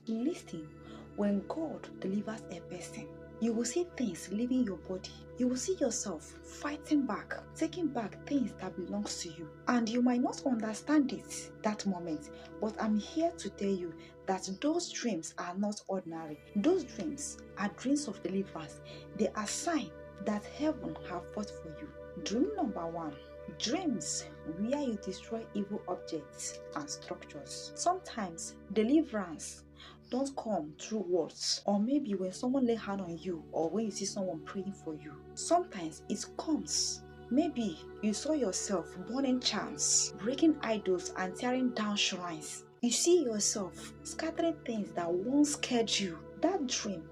Listen, when God delivers a person, you will see things leaving your body. You will see yourself fighting back, taking back things that belongs to you. And you might not understand it that moment, but I'm here to tell you that those dreams are not ordinary. Those dreams are dreams of deliverance. They are signs that heaven have fought for you. Dream number 1. Dreams where you destroy evil objects and structures. Sometimes deliverance don't come through words, or maybe when someone lay hand on you, or when you see someone praying for you. Sometimes it comes, maybe you saw yourself burning charms, breaking idols, and tearing down shrines. You see yourself scattering things that once scared you. That dream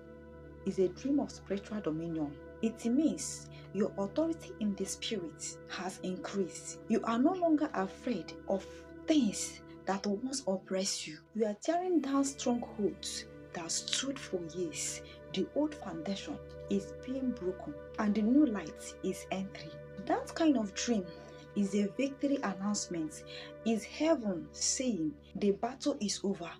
is a dream of spiritual dominion. It means your authority in the spirit has increased. You are no longer afraid of things that once oppressed you. You are tearing down strongholds that stood for years. The old foundation is being broken and the new light is entering. That kind of dream is a victory announcement. Is heaven saying the battle is over.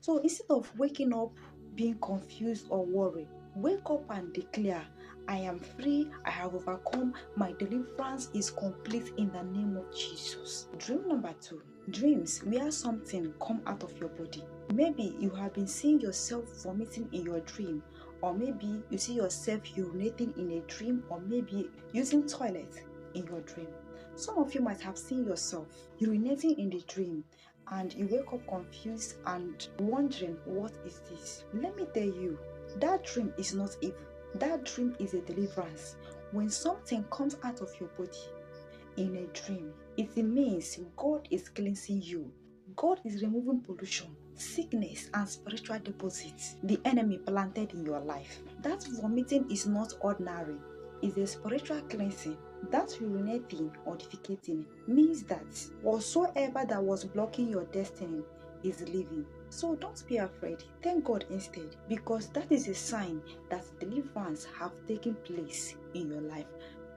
So instead of waking up being confused or worried, wake up and declare, I am free, I have overcome, my deliverance is complete in the name of Jesus. Dream number 2. Dreams where something come out of your body. Maybe you have been seeing yourself vomiting in your dream, or maybe you see yourself urinating in a dream, or maybe using toilet in your dream. Some of you might have seen yourself urinating in the dream, and you wake up confused and wondering, what is this? Let me tell you, that dream is not evil. That dream is a deliverance. When something comes out of your body in a dream, it means God is cleansing you. God is removing pollution, sickness, and spiritual deposits the enemy planted in your life. That vomiting is not ordinary. It's a spiritual cleansing. That urinating or defecating means that whatsoever that was blocking your destiny is leaving. So don't be afraid. Thank God instead, because that is a sign that deliverance have taken place in your life.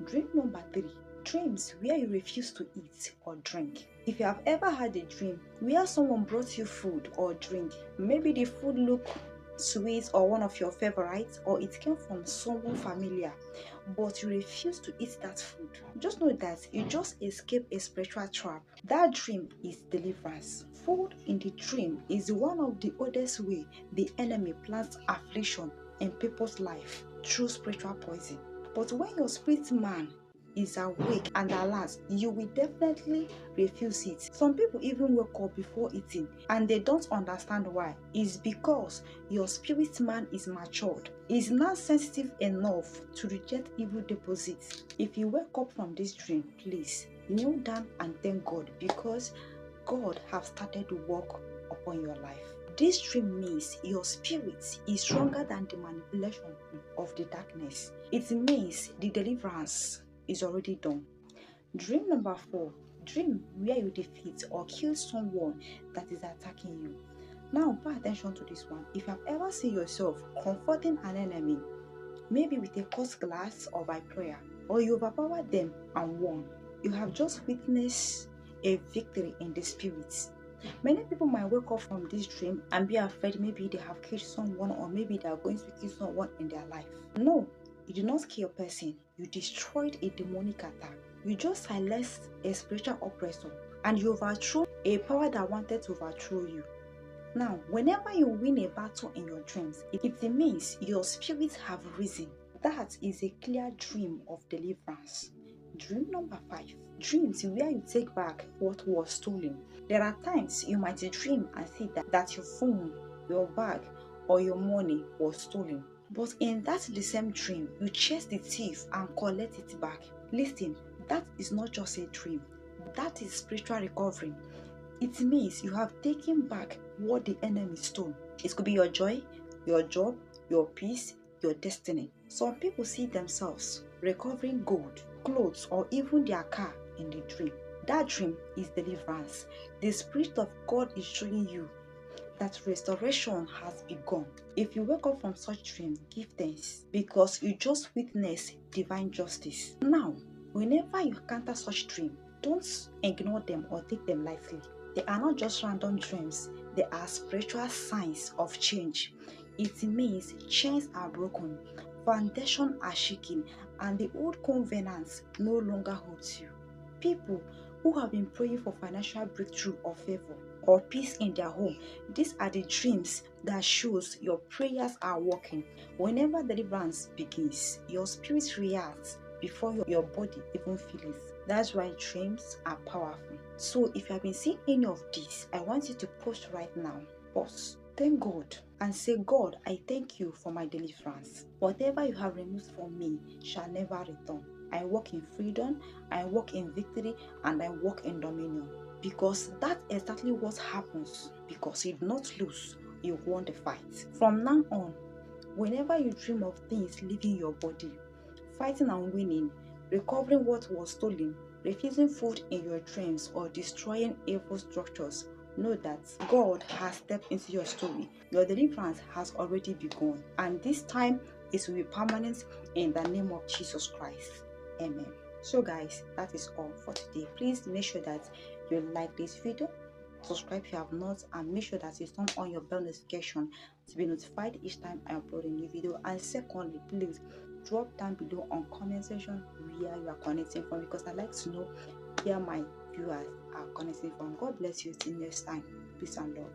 Dream number 3. Dreams where you refuse to eat or drink. If you have ever had a dream where someone brought you food or drink, maybe the food looked sweet or one of your favorites, or it came from someone familiar, but you refuse to eat that food, just know that you just escaped a spiritual trap. That dream is deliverance. Food in the dream is one of the oldest way the enemy plants affliction in people's life, through spiritual poison. But when your spirit man is awake and alert, you will definitely refuse it. Some people even wake up before eating and they don't understand why. It's because your spirit man is matured, is not sensitive enough to reject evil deposits. If you wake up from this dream, please kneel down and thank God, because God has started to work upon your life. This dream means your spirit is stronger than the manipulation of the darkness. It means the deliverance is already done. Dream number 4. Dream where you defeat or kill someone that is attacking you. Now pay attention to this one. If you have ever seen yourself comforting an enemy, maybe with a cutlass or by prayer, or you overpower them and won, you have just witnessed a victory in the spirit. Many people might wake up from this dream and be afraid maybe they have killed someone, or maybe they are going to kill someone in their life. No, you did not kill a person. You destroyed a demonic attack. You just silenced a spiritual oppressor, and you overthrew a power that wanted to overthrow you. Now, whenever you win a battle in your dreams, it means your spirits have risen. That is a clear dream of deliverance. Dream number 5. Dreams where you take back what was stolen. There are times you might dream and see that your phone, your bag, or your money was stolen. But in that the same dream, you chase the thief and collect it back. Listen, that is not just a dream. That is spiritual recovery. It means you have taken back what the enemy stole. It could be your joy, your job, your peace, your destiny. Some people see themselves recovering gold, clothes, or even their car in the dream. That dream is deliverance. The Spirit of God is showing you that restoration has begun. If you wake up from such dream, give thanks, because you just witnessed divine justice. Now, whenever you encounter such dream, don't ignore them or take them lightly. They are not just random dreams. there are spiritual signs of change. It means chains are broken, foundations are shaking, and the old covenants no longer holds you. People who have been praying for financial breakthrough or favor or peace in their home, these are the dreams that shows your prayers are working. Whenever deliverance begins, your spirit reacts before your body even feels it. That's why dreams are powerful. So if you have been seeing any of this, I want you to post right now. Pause. Thank God and say, God, I thank you for my deliverance. Whatever you have removed from me shall never return. I walk in freedom, I walk in victory, and I walk in dominion. Because that's exactly what happens. Because you do not lose, you won the fight. From now on, whenever you dream of things leaving your body, fighting and winning, recovering what was stolen, refusing food in your dreams, or destroying evil structures, know that God has stepped into your story. Your deliverance has already begun, and this time it will be permanent in the name of Jesus Christ. Amen. So guys, that is all for today. Please make sure that you like this video, subscribe if you have not, and make sure that you turn on your bell notification to be notified each time I upload a new video. And secondly, please drop down below on comment section where you are connecting from, because I like to know where my viewers are connecting from. God bless you till next time. Peace and love.